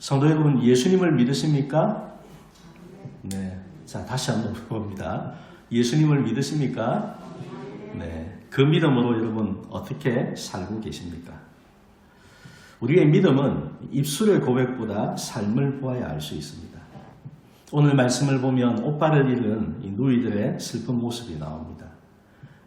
성도 여러분, 예수님을 믿으십니까? 네. 자, 다시 한번 봅니다. 예수님을 믿으십니까? 네. 그 믿음으로 여러분 어떻게 살고 계십니까? 우리의 믿음은 입술의 고백보다 삶을 보아야 알 수 있습니다. 오늘 말씀을 보면 옷바를 잃은 이 누이들의 슬픈 모습이 나옵니다.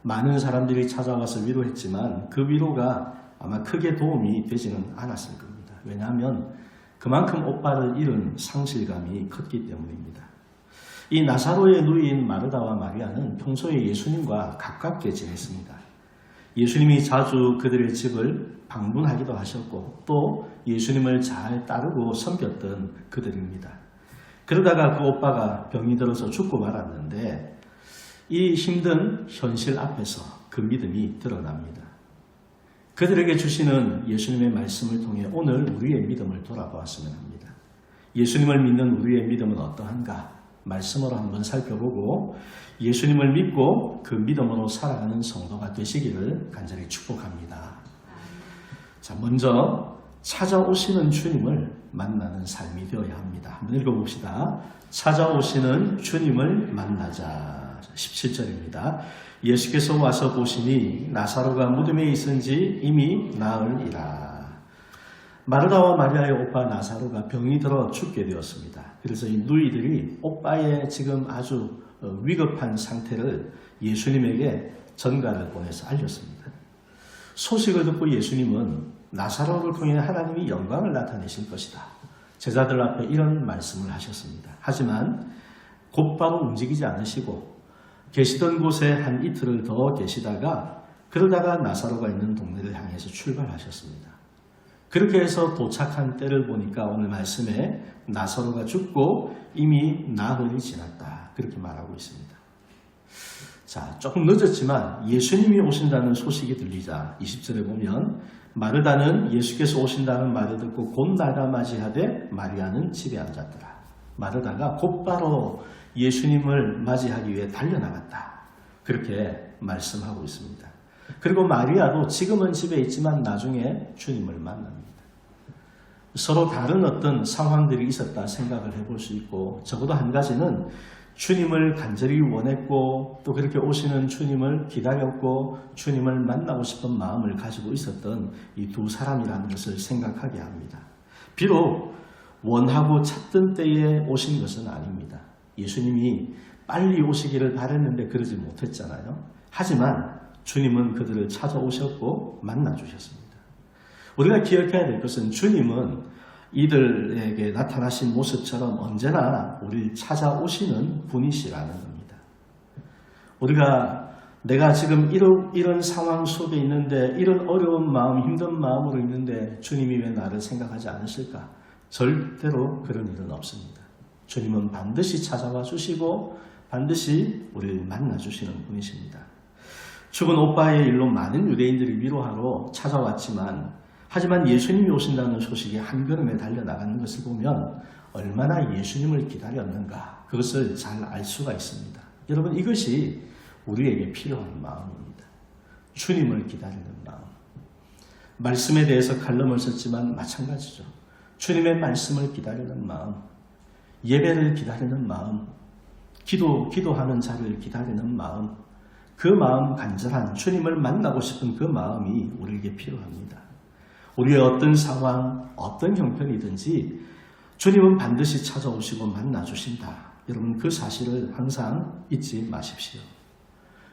많은 사람들이 찾아와서 위로했지만 그 위로가 아마 크게 도움이 되지는 않았을 겁니다. 왜냐하면 그만큼 옷바를 잃은 상실감이 컸기 때문입니다. 이 나사로의 누이인 마르다와 마리아는 평소에 예수님과 가깝게 지냈습니다. 예수님이 자주 그들의 집을 방문하기도 하셨고 또 예수님을 잘 따르고 섬겼던 그들입니다. 그러다가 그 오빠가 병이 들어서 죽고 말았는데 이 힘든 현실 앞에서 그 믿음이 드러납니다. 그들에게 주시는 예수님의 말씀을 통해 오늘 우리의 믿음을 돌아보았으면 합니다. 예수님을 믿는 우리의 믿음은 어떠한가? 말씀으로 한번 살펴보고 예수님을 믿고 그 믿음으로 살아가는 성도가 되시기를 간절히 축복합니다. 자, 먼저 찾아오시는 주님을 만나는 삶이 되어야 합니다. 한번 읽어봅시다. 찾아오시는 주님을 만나자. 17절입니다. 예수께서 와서 보시니 나사로가 무덤에 있은지 이미 나으리라. 마르다와 마리아의 오빠 나사로가 병이 들어 죽게 되었습니다. 그래서 이 누이들이 오빠의 지금 아주 위급한 상태를 예수님에게 전가를 보내서 알렸습니다. 소식을 듣고 예수님은 나사로를 통해 하나님이 영광을 나타내실 것이다. 제자들 앞에 이런 말씀을 하셨습니다. 하지만 곧바로 움직이지 않으시고 계시던 곳에 한 이틀을 더 계시다가 그러다가 나사로가 있는 동네를 향해서 출발하셨습니다. 그렇게 해서 도착한 때를 보니까 오늘 말씀에 나사로가 죽고 이미 나흘이 지났다. 그렇게 말하고 있습니다. 자, 조금 늦었지만 예수님이 오신다는 소식이 들리자 20절에 보면 마르다는 예수께서 오신다는 말을 듣고 곧 나가 맞이하되 마리아는 집에 앉았더라. 마르다가 곧바로 예수님을 맞이하기 위해 달려나갔다. 그렇게 말씀하고 있습니다. 그리고 마리아도 지금은 집에 있지만 나중에 주님을 만납니다. 서로 다른 어떤 상황들이 있었다 생각을 해볼 수 있고 적어도 한 가지는 주님을 간절히 원했고 또 그렇게 오시는 주님을 기다렸고 주님을 만나고 싶은 마음을 가지고 있었던 이 두 사람이라는 것을 생각하게 합니다. 비록 원하고 찾던 때에 오신 것은 아닙니다. 예수님이 빨리 오시기를 바랬는데 그러지 못했잖아요. 하지만 주님은 그들을 찾아오셨고 만나주셨습니다. 우리가 기억해야 될 것은 주님은 이들에게 나타나신 모습처럼 언제나 우리를 찾아오시는 분이시라는 겁니다. 내가 지금 이런 상황 속에 있는데 이런 어려운 마음, 힘든 마음으로 있는데 주님이 왜 나를 생각하지 않으실까? 절대로 그런 일은 없습니다. 주님은 반드시 찾아와 주시고 반드시 우리를 만나 주시는 분이십니다. 죽은 오빠의 일로 많은 유대인들이 위로하러 찾아왔지만 하지만 예수님이 오신다는 소식이 한 걸음에 달려나가는 것을 보면 얼마나 예수님을 기다렸는가 그것을 잘 알 수가 있습니다. 여러분 이것이 우리에게 필요한 마음입니다. 주님을 기다리는 마음. 말씀에 대해서 칼럼을 썼지만 마찬가지죠. 주님의 말씀을 기다리는 마음, 예배를 기다리는 마음, 기도하는 자를 기다리는 마음, 그 마음 간절한 주님을 만나고 싶은 그 마음이 우리에게 필요합니다. 우리의 어떤 상황, 어떤 형편이든지 주님은 반드시 찾아오시고 만나주신다. 여러분 그 사실을 항상 잊지 마십시오.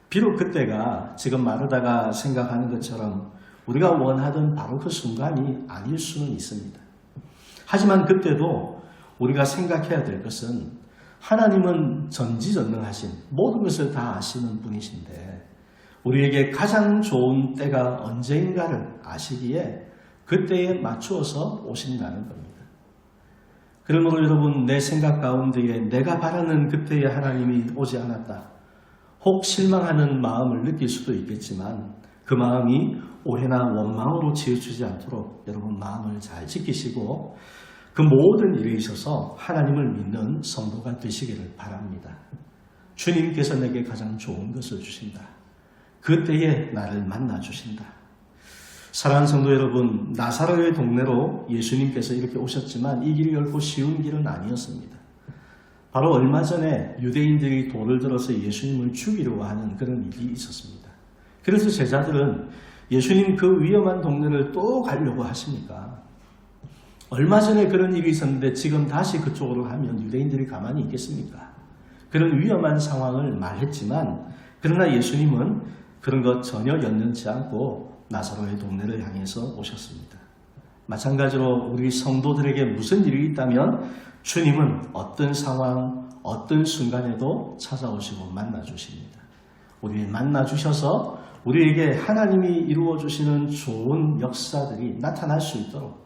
비록 그때가 지금 마르다가 생각하는 것처럼 우리가 원하던 바로 그 순간이 아닐 수는 있습니다. 하지만 그때도 우리가 생각해야 될 것은 하나님은 전지전능하신 모든 것을 다 아시는 분이신데 우리에게 가장 좋은 때가 언제인가를 아시기에 그때에 맞추어서 오신다는 겁니다. 그러므로 여러분 내 생각 가운데에 내가 바라는 그때에 하나님이 오지 않았다. 혹 실망하는 마음을 느낄 수도 있겠지만 그 마음이 오해나 원망으로 치우치지 않도록 여러분 마음을 잘 지키시고 그 모든 일에 있어서 하나님을 믿는 성도가 되시기를 바랍니다. 주님께서 내게 가장 좋은 것을 주신다. 그때에 나를 만나 주신다. 사랑하는 성도 여러분, 나사로의 동네로 예수님께서 이렇게 오셨지만 이 길이 결코 쉬운 길은 아니었습니다. 바로 얼마 전에 유대인들이 돌을 들어서 예수님을 죽이려고 하는 그런 일이 있었습니다. 그래서 제자들은 예수님 그 위험한 동네를 또 가려고 하십니까? 얼마 전에 그런 일이 있었는데 지금 다시 그쪽으로 가면 유대인들이 가만히 있겠습니까? 그런 위험한 상황을 말했지만 그러나 예수님은 그런 것 전혀 연연치 않고 나사로의 동네를 향해서 오셨습니다. 마찬가지로 우리 성도들에게 무슨 일이 있다면 주님은 어떤 상황, 어떤 순간에도 찾아오시고 만나주십니다. 우리를 만나주셔서 우리에게 하나님이 이루어주시는 좋은 역사들이 나타날 수 있도록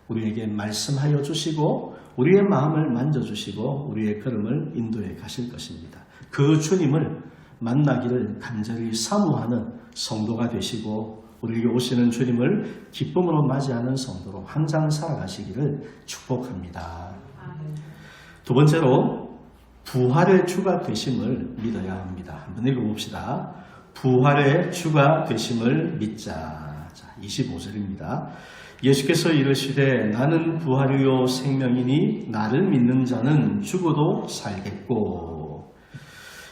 우리에게 말씀하여 주시고 우리의 마음을 만져주시고 우리의 걸음을 인도해 가실 것입니다. 그 주님을 만나기를 간절히 사모하는 성도가 되시고 우리에게 오시는 주님을 기쁨으로 맞이하는 성도로 항상 살아가시기를 축복합니다. 두 번째로 부활의 주가 되심을 믿어야 합니다. 한번 읽어봅시다. 부활의 주가 되심을 믿자. 자, 25절입니다. 예수께서 이르시되 나는 부활이요 생명이니 나를 믿는 자는 죽어도 살겠고.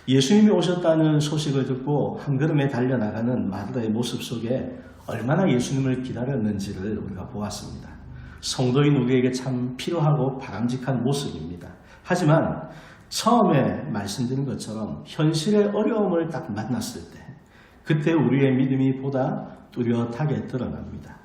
예수님이 오셨다는 소식을 듣고 한 걸음에 달려나가는 마르다의 모습 속에 얼마나 예수님을 기다렸는지를 우리가 보았습니다. 성도인 우리에게 참 필요하고 바람직한 모습입니다. 하지만 처음에 말씀드린 것처럼 현실의 어려움을 딱 만났을 때 그때 우리의 믿음이 보다 뚜렷하게 드러납니다.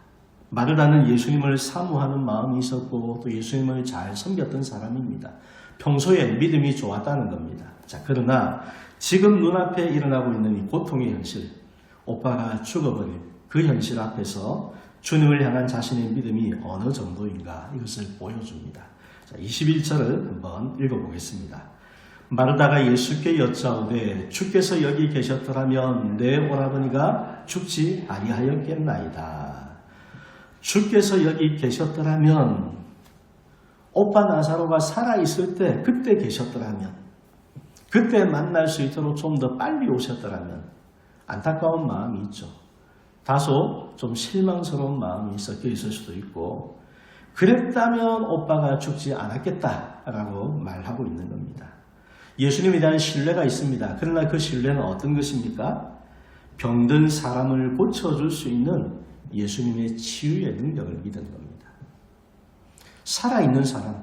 마르다는 예수님을 사모하는 마음이 있었고 또 예수님을 잘 섬겼던 사람입니다. 평소에 믿음이 좋았다는 겁니다. 자, 그러나 지금 눈앞에 일어나고 있는 이 고통의 현실, 오빠가 죽어버린 그 현실 앞에서 주님을 향한 자신의 믿음이 어느 정도인가 이것을 보여줍니다. 자, 21절을 한번 읽어보겠습니다. 마르다가 예수께 여짜오되 주께서 여기 계셨더라면 내 오라버니가 죽지 아니하였겠나이다. 주께서 여기 계셨더라면 오빠 나사로가 살아있을 때 그때 계셨더라면 그때 만날 수 있도록 좀 더 빨리 오셨더라면 안타까운 마음이 있죠. 다소 좀 실망스러운 마음이 섞여 있을 수도 있고 그랬다면 오빠가 죽지 않았겠다라고 말하고 있는 겁니다. 예수님에 대한 신뢰가 있습니다. 그러나 그 신뢰는 어떤 것입니까? 병든 사람을 고쳐줄 수 있는 예수님의 치유의 능력을 믿은 겁니다. 살아있는 사람,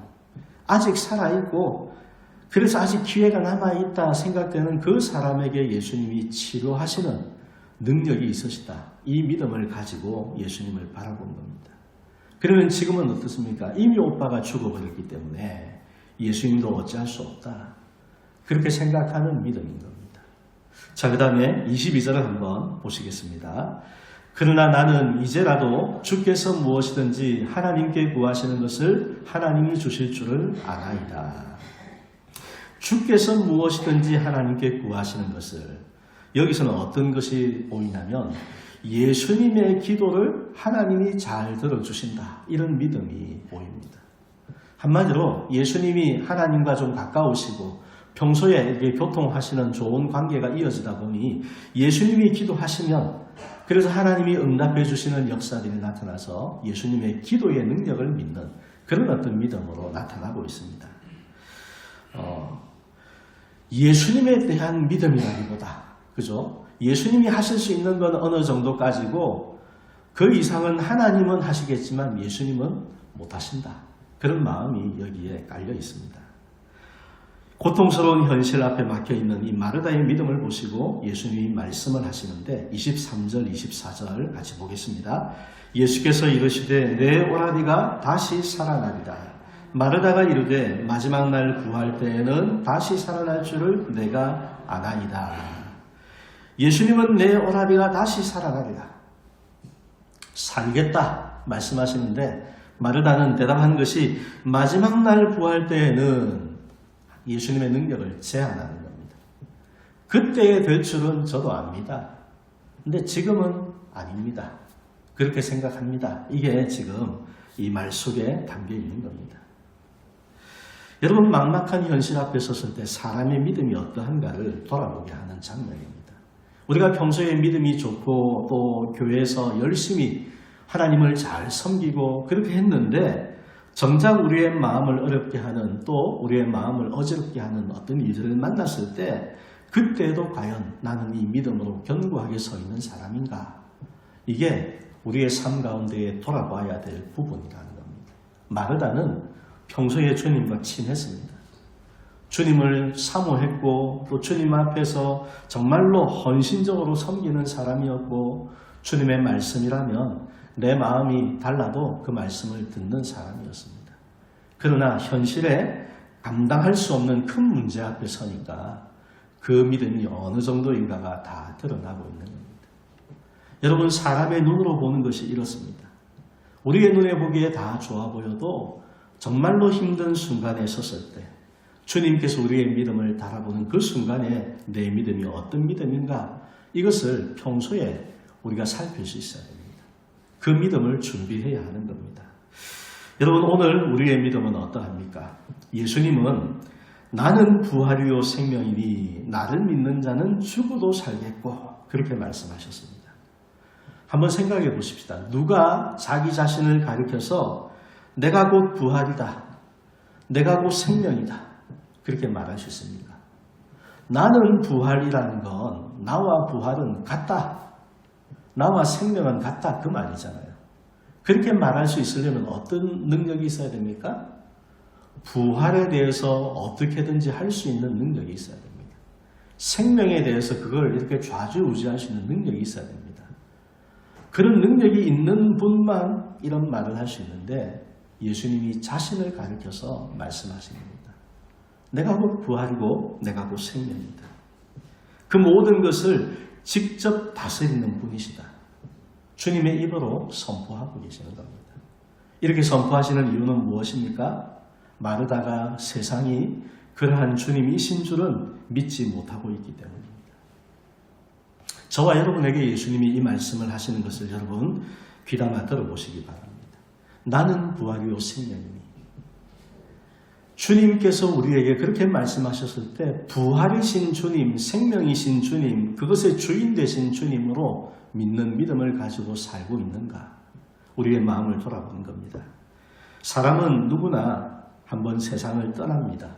아직 살아있고 그래서 아직 기회가 남아있다 생각되는 그 사람에게 예수님이 치료하시는 능력이 있으시다. 이 믿음을 가지고 예수님을 바라본 겁니다. 그러면 지금은 어떻습니까? 이미 오빠가 죽어버렸기 때문에 예수님도 어찌할 수 없다. 그렇게 생각하는 믿음인 겁니다. 자, 그 다음에 22절을 한번 보시겠습니다. 그러나 나는 이제라도 주께서 무엇이든지 하나님께 구하시는 것을 하나님이 주실 줄을 아나이다. 주께서 무엇이든지 하나님께 구하시는 것을 여기서는 어떤 것이 보이냐면 예수님의 기도를 하나님이 잘 들어주신다. 이런 믿음이 보입니다. 한마디로 예수님이 하나님과 좀 가까우시고 평소에 이렇게 교통하시는 좋은 관계가 이어지다 보니 예수님이 기도하시면 그래서 하나님이 응답해 주시는 역사들이 나타나서 예수님의 기도의 능력을 믿는 그런 어떤 믿음으로 나타나고 있습니다. 예수님에 대한 믿음이라기보다 그죠? 예수님이 하실 수 있는 건 어느 정도까지고 그 이상은 하나님은 하시겠지만 예수님은 못하신다. 그런 마음이 여기에 깔려 있습니다. 고통스러운 현실 앞에 막혀있는 이 마르다의 믿음을 보시고 예수님이 말씀을 하시는데 23절, 24절 같이 보겠습니다. 예수께서 이르시되 내 오라비가 다시 살아나리다. 마르다가 이르되 마지막 날 구할 때에는 다시 살아날 줄을 내가 아나이다. 예수님은 내 오라비가 다시 살아나리라. 살겠다 말씀하시는데 마르다는 대답한 것이 마지막 날 구할 때에는 예수님의 능력을 제한하는 겁니다. 그때에 될 줄은 저도 압니다. 근데 지금은 아닙니다. 그렇게 생각합니다. 이게 지금 이 말 속에 담겨 있는 겁니다. 여러분 막막한 현실 앞에 섰을 때 사람의 믿음이 어떠한가를 돌아보게 하는 장면입니다. 우리가 평소에 믿음이 좋고 또 교회에서 열심히 하나님을 잘 섬기고 그렇게 했는데 정작 우리의 마음을 어렵게 하는 또 우리의 마음을 어지럽게 하는 어떤 일들을 만났을 때 그때도 과연 나는 이 믿음으로 견고하게 서 있는 사람인가? 이게 우리의 삶 가운데에 돌아봐야 될 부분이라는 겁니다. 마르다는 평소에 주님과 친했습니다. 주님을 사모했고 또 주님 앞에서 정말로 헌신적으로 섬기는 사람이었고 주님의 말씀이라면 내 마음이 달라도 그 말씀을 듣는 사람이었습니다. 그러나 현실에 감당할 수 없는 큰 문제 앞에 서니까 그 믿음이 어느 정도인가가 다 드러나고 있는 겁니다. 여러분, 사람의 눈으로 보는 것이 이렇습니다. 우리의 눈에 보기에 다 좋아 보여도 정말로 힘든 순간에 섰을 때 주님께서 우리의 믿음을 달아보는 그 순간에 내 믿음이 어떤 믿음인가, 이것을 평소에 우리가 살필 수 있어야 됩니다. 그 믿음을 준비해야 하는 겁니다. 여러분, 오늘 우리의 믿음은 어떠합니까? 예수님은 나는 부활이요 생명이니 나를 믿는 자는 죽어도 살겠고 그렇게 말씀하셨습니다. 한번 생각해 보십시다. 누가 자기 자신을 가리켜서 내가 곧 부활이다, 내가 곧 생명이다 그렇게 말할 수 있습니까? 나는 부활이라는 건 나와 부활은 같다, 나와 생명은 같다 그 말이잖아요. 그렇게 말할 수 있으려면 어떤 능력이 있어야 됩니까? 부활에 대해서 어떻게든지 할 수 있는 능력이 있어야 됩니다. 생명에 대해서 그걸 이렇게 좌지우지할 수 있는 능력이 있어야 됩니다. 그런 능력이 있는 분만 이런 말을 할 수 있는데 예수님이 자신을 가리켜서 말씀하신 겁니다. 내가 곧 부활이고 내가 곧 생명이다. 그 모든 것을 직접 다스리는 분이시다. 주님의 입으로 선포하고 계시는 겁니다. 이렇게 선포하시는 이유는 무엇입니까? 마르다가 세상이 그러한 주님이신 줄은 믿지 못하고 있기 때문입니다. 저와 여러분에게 예수님이 이 말씀을 하시는 것을 여러분 귀담아 들어보시기 바랍니다. 나는 부활이요 생명이니. 주님께서 우리에게 그렇게 말씀하셨을 때 부활이신 주님, 생명이신 주님, 그것의 주인 되신 주님으로 믿는 믿음을 가지고 살고 있는가? 우리의 마음을 돌아보는 겁니다. 사람은 누구나 한번 세상을 떠납니다.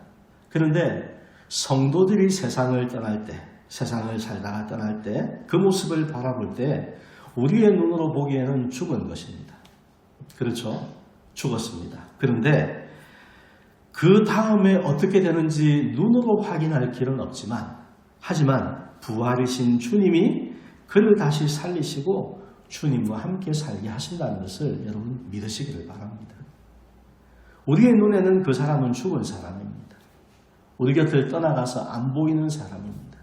그런데 성도들이 세상을 떠날 때, 세상을 살다가 떠날 때 그 모습을 바라볼 때 우리의 눈으로 보기에는 죽은 것입니다. 그렇죠? 죽었습니다. 그런데 그 다음에 어떻게 되는지 눈으로 확인할 길은 없지만 하지만 부활이신 주님이 그를 다시 살리시고 주님과 함께 살게 하신다는 것을 여러분 믿으시기를 바랍니다. 우리의 눈에는 그 사람은 죽은 사람입니다. 우리 곁을 떠나가서 안 보이는 사람입니다.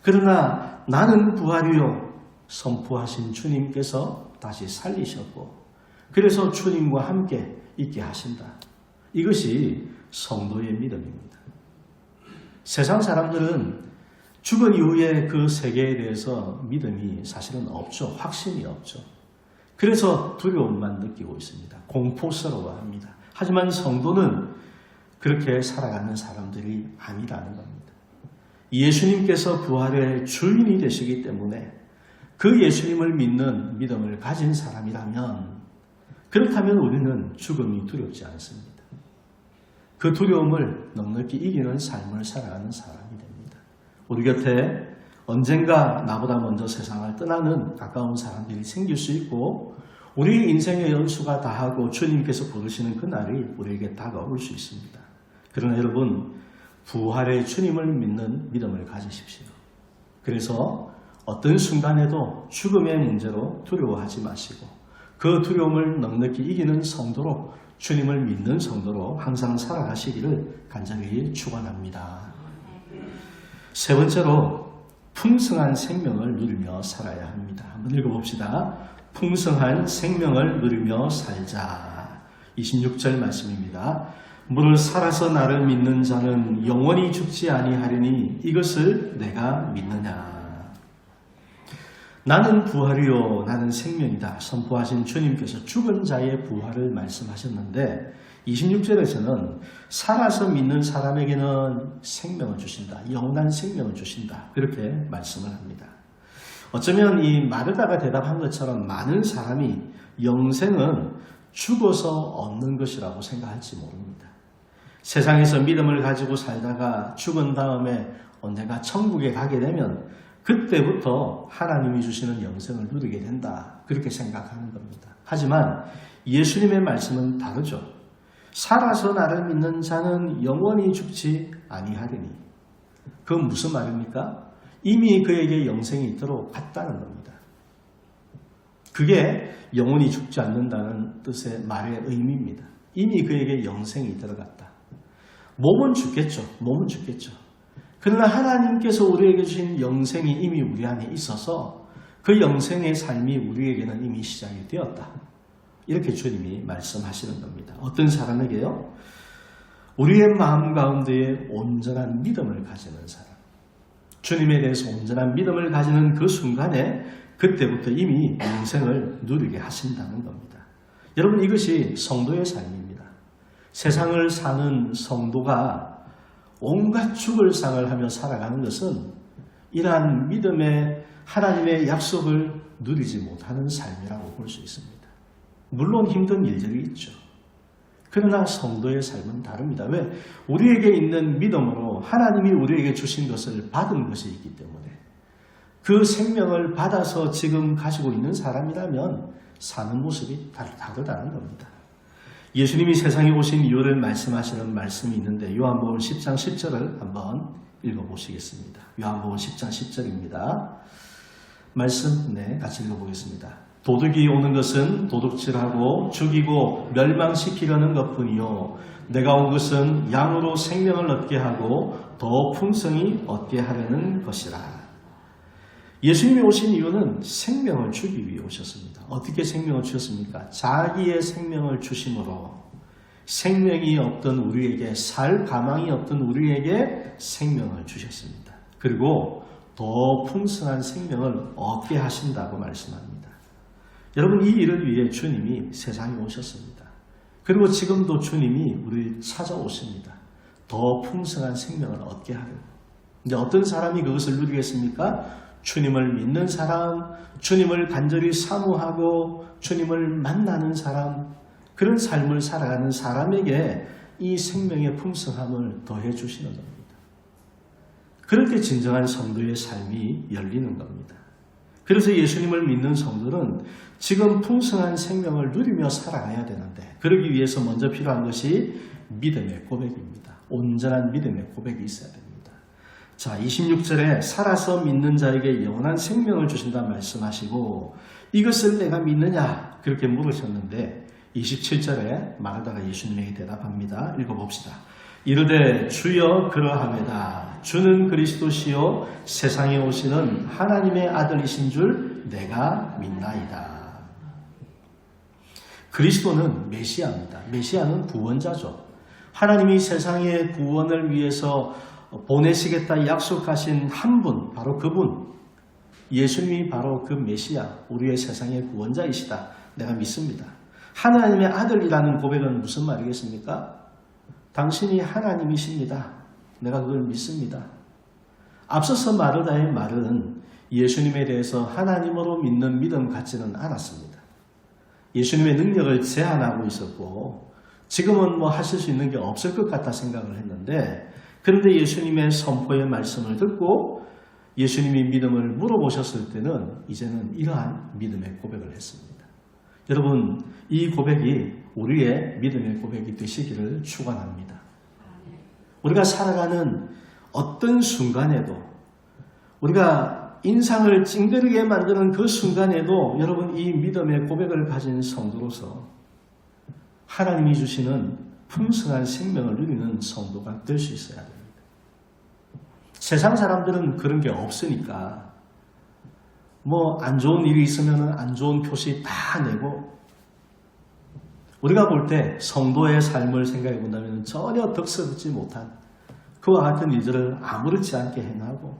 그러나 나는 부활이요 선포하신 주님께서 다시 살리셨고 그래서 주님과 함께 있게 하신다. 이것이 성도의 믿음입니다. 세상 사람들은 죽은 이후에 그 세계에 대해서 믿음이 사실은 없죠. 확신이 없죠. 그래서 두려움만 느끼고 있습니다. 공포스러워합니다. 하지만 성도는 그렇게 살아가는 사람들이 아니라는 겁니다. 예수님께서 부활의 주인이 되시기 때문에 그 예수님을 믿는 믿음을 가진 사람이라면 그렇다면 우리는 죽음이 두렵지 않습니다. 그 두려움을 넉넉히 이기는 삶을 살아가는 사람이 됩니다. 우리 곁에 언젠가 나보다 먼저 세상을 떠나는 가까운 사람들이 생길 수 있고 우리 인생의 연수가 다하고 주님께서 부르시는 그날이 우리에게 다가올 수 있습니다. 그러나 여러분 부활의 주님을 믿는 믿음을 가지십시오. 그래서 어떤 순간에도 죽음의 문제로 두려워하지 마시고 그 두려움을 넉넉히 이기는 성도로 주님을 믿는 성도로 항상 살아가시기를 간절히 축원합니다. 세 번째로 풍성한 생명을 누리며 살아야 합니다. 한번 읽어봅시다. 풍성한 생명을 누리며 살자. 26절 말씀입니다. 무릇 살아서 나를 믿는 자는 영원히 죽지 아니하리니 이것을 내가 믿느냐. 나는 부활이요 나는 생명이다 선포하신 주님께서 죽은 자의 부활을 말씀하셨는데 26절에서는 살아서 믿는 사람에게는 생명을 주신다. 영원한 생명을 주신다. 그렇게 말씀을 합니다. 어쩌면 이 마르다가 대답한 것처럼 많은 사람이 영생은 죽어서 얻는 것이라고 생각할지 모릅니다. 세상에서 믿음을 가지고 살다가 죽은 다음에 언젠가 천국에 가게 되면 그때부터 하나님이 주시는 영생을 누리게 된다. 그렇게 생각하는 겁니다. 하지만 예수님의 말씀은 다르죠. 살아서 나를 믿는 자는 영원히 죽지 아니하리니. 그건 무슨 말입니까? 이미 그에게 영생이 있도록 갔다는 겁니다. 그게 영원히 죽지 않는다는 뜻의 말의 의미입니다. 이미 그에게 영생이 들어갔다. 몸은 죽겠죠. 몸은 죽겠죠. 그러나 하나님께서 우리에게 주신 영생이 이미 우리 안에 있어서 그 영생의 삶이 우리에게는 이미 시작이 되었다. 이렇게 주님이 말씀하시는 겁니다. 어떤 사람에게요? 우리의 마음 가운데에 온전한 믿음을 가지는 사람. 주님에 대해서 온전한 믿음을 가지는 그 순간에 그때부터 이미 영생을 누리게 하신다는 겁니다. 여러분, 이것이 성도의 삶입니다. 세상을 사는 성도가 온갖 죽을 상을 하며 살아가는 것은 이러한 믿음의 하나님의 약속을 누리지 못하는 삶이라고 볼 수 있습니다. 물론 힘든 일들이 있죠. 그러나 성도의 삶은 다릅니다. 왜? 우리에게 있는 믿음으로 하나님이 우리에게 주신 것을 받은 것이 있기 때문에 그 생명을 받아서 지금 가지고 있는 사람이라면 사는 모습이 다르다는 겁니다. 예수님이 세상에 오신 이유를 말씀하시는 말씀이 있는데 요한복음 10장 10절을 한번 읽어보시겠습니다. 요한복음 10장 10절입니다. 말씀 같이 읽어보겠습니다. 도둑이 오는 것은 도둑질하고 죽이고 멸망시키려는 것뿐이요 내가 온 것은 양으로 생명을 얻게 하고 더 풍성히 얻게 하려는 것이라. 예수님이 오신 이유는 생명을 주기 위해 오셨습니다. 어떻게 생명을 주셨습니까? 자기의 생명을 주심으로 생명이 없던 우리에게, 살 가망이 없던 우리에게 생명을 주셨습니다. 그리고 더 풍성한 생명을 얻게 하신다고 말씀합니다. 여러분, 이 일을 위해 주님이 세상에 오셨습니다. 그리고 지금도 주님이 우리를 찾아오십니다. 더 풍성한 생명을 얻게 하려고. 근데 어떤 사람이 그것을 누리겠습니까? 주님을 믿는 사람, 주님을 간절히 사모하고 주님을 만나는 사람, 그런 삶을 살아가는 사람에게 이 생명의 풍성함을 더해 주시는 겁니다. 그럴 때 진정한 성도의 삶이 열리는 겁니다. 그래서 예수님을 믿는 성도는 지금 풍성한 생명을 누리며 살아가야 되는데 그러기 위해서 먼저 필요한 것이 믿음의 고백입니다. 온전한 믿음의 고백이 있어야 됩니다. 자, 26절에 살아서 믿는 자에게 영원한 생명을 주신다 말씀하시고 이것을 내가 믿느냐 그렇게 물으셨는데 27절에 마르다가 예수님에게 대답합니다. 읽어봅시다. 이르되 주여 그러하매다. 주는 그리스도시요 세상에 오시는 하나님의 아들이신 줄 내가 믿나이다. 그리스도는 메시아입니다. 메시아는 구원자죠. 하나님이 세상의 구원을 위해서 보내시겠다 약속하신 한 분, 바로 그분, 예수님이 바로 그 메시아, 우리의 세상의 구원자이시다. 내가 믿습니다. 하나님의 아들이라는 고백은 무슨 말이겠습니까? 당신이 하나님이십니다. 내가 그걸 믿습니다. 앞서서 마르다의 말은 예수님에 대해서 하나님으로 믿는 믿음 같지는 않았습니다. 예수님의 능력을 제한하고 있었고 지금은 뭐 하실 수 있는 게 없을 것 같다 생각을 했는데 그런데 예수님의 선포의 말씀을 듣고 예수님이 믿음을 물어보셨을 때는 이제는 이러한 믿음의 고백을 했습니다. 여러분, 이 고백이 우리의 믿음의 고백이 되시기를 축원합니다. 우리가 살아가는 어떤 순간에도 우리가 인상을 찡그리게 만드는 그 순간에도 여러분 이 믿음의 고백을 가진 성도로서 하나님이 주시는 풍성한 생명을 누리는 성도가 될 수 있어야 됩니다. 세상 사람들은 그런 게 없으니까 뭐 안 좋은 일이 있으면 안 좋은 표시 다 내고 우리가 볼 때 성도의 삶을 생각해 본다면 전혀 덕스럽지 못한 그와 같은 일들을 아무렇지 않게 행하고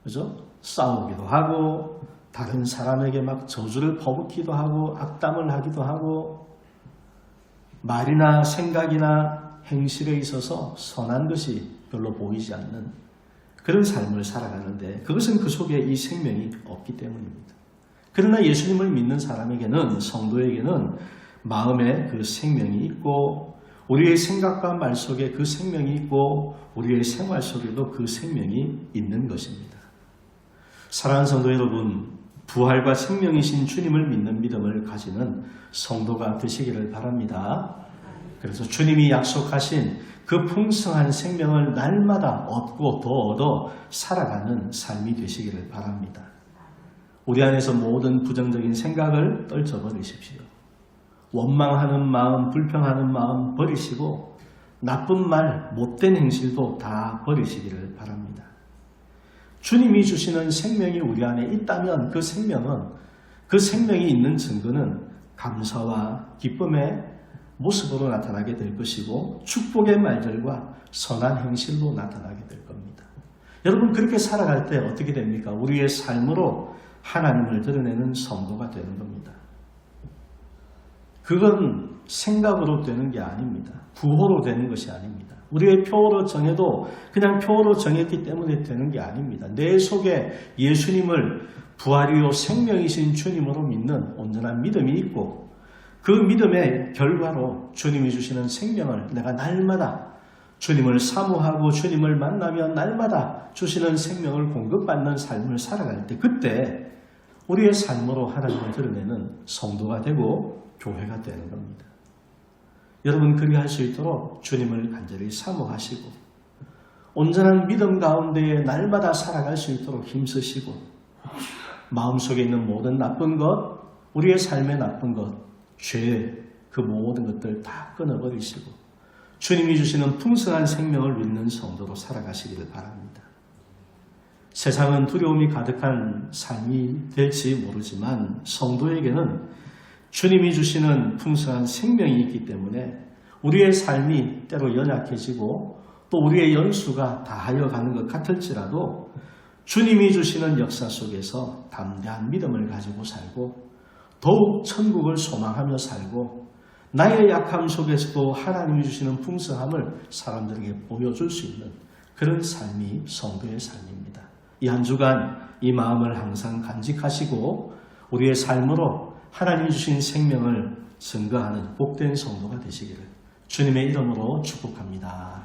그죠? 싸우기도 하고 다른 사람에게 막 저주를 퍼붓기도 하고 악담을 하기도 하고 말이나 생각이나 행실에 있어서 선한 것이 별로 보이지 않는 그런 삶을 살아가는데 그것은 그 속에 이 생명이 없기 때문입니다. 그러나 예수님을 믿는 사람에게는, 성도에게는 마음에 그 생명이 있고 우리의 생각과 말 속에 그 생명이 있고 우리의 생활 속에도 그 생명이 있는 것입니다. 사랑하는 성도 여러분, 부활과 생명이신 주님을 믿는 믿음을 가지는 성도가 되시기를 바랍니다. 그래서 주님이 약속하신 그 풍성한 생명을 날마다 얻고 더 얻어 살아가는 삶이 되시기를 바랍니다. 우리 안에서 모든 부정적인 생각을 떨쳐버리십시오. 원망하는 마음, 불평하는 마음 버리시고 나쁜 말, 못된 행실도 다 버리시기를 바랍니다. 주님이 주시는 생명이 우리 안에 있다면 그 생명이 있는 증거는 감사와 기쁨의 모습으로 나타나게 될 것이고 축복의 말들과 선한 행실로 나타나게 될 겁니다. 여러분, 그렇게 살아갈 때 어떻게 됩니까? 우리의 삶으로 하나님을 드러내는 성도가 되는 겁니다. 그건 생각으로 되는 게 아닙니다. 구호로 되는 것이 아닙니다. 우리의 표어로 정해도 그냥 표어로 정했기 때문에 되는 게 아닙니다. 내 속에 예수님을 부활이요 생명이신 주님으로 믿는 온전한 믿음이 있고 그 믿음의 결과로 주님이 주시는 생명을 내가 날마다 주님을 사모하고 주님을 만나면 날마다 주시는 생명을 공급받는 삶을 살아갈 때 그때 우리의 삶으로 하나님을 드러내는 성도가 되고 교회가 되는 겁니다. 여러분, 그리할 수 있도록 주님을 간절히 사모하시고 온전한 믿음 가운데에 날마다 살아갈 수 있도록 힘쓰시고 마음속에 있는 모든 나쁜 것, 우리의 삶의 나쁜 것, 죄, 그 모든 것들 다 끊어버리시고 주님이 주시는 풍성한 생명을 믿는 성도로 살아가시기를 바랍니다. 세상은 두려움이 가득한 삶이 될지 모르지만 성도에게는 주님이 주시는 풍성한 생명이 있기 때문에 우리의 삶이 때로 연약해지고 또 우리의 연수가 다하여 가는 것 같을지라도 주님이 주시는 역사 속에서 담대한 믿음을 가지고 살고 더욱 천국을 소망하며 살고 나의 약함 속에서도 하나님이 주시는 풍성함을 사람들에게 보여줄 수 있는 그런 삶이 성도의 삶입니다. 이 한 주간 이 마음을 항상 간직하시고 우리의 삶으로 하나님이 주신 생명을 증거하는 복된 성도가 되시기를 주님의 이름으로 축복합니다.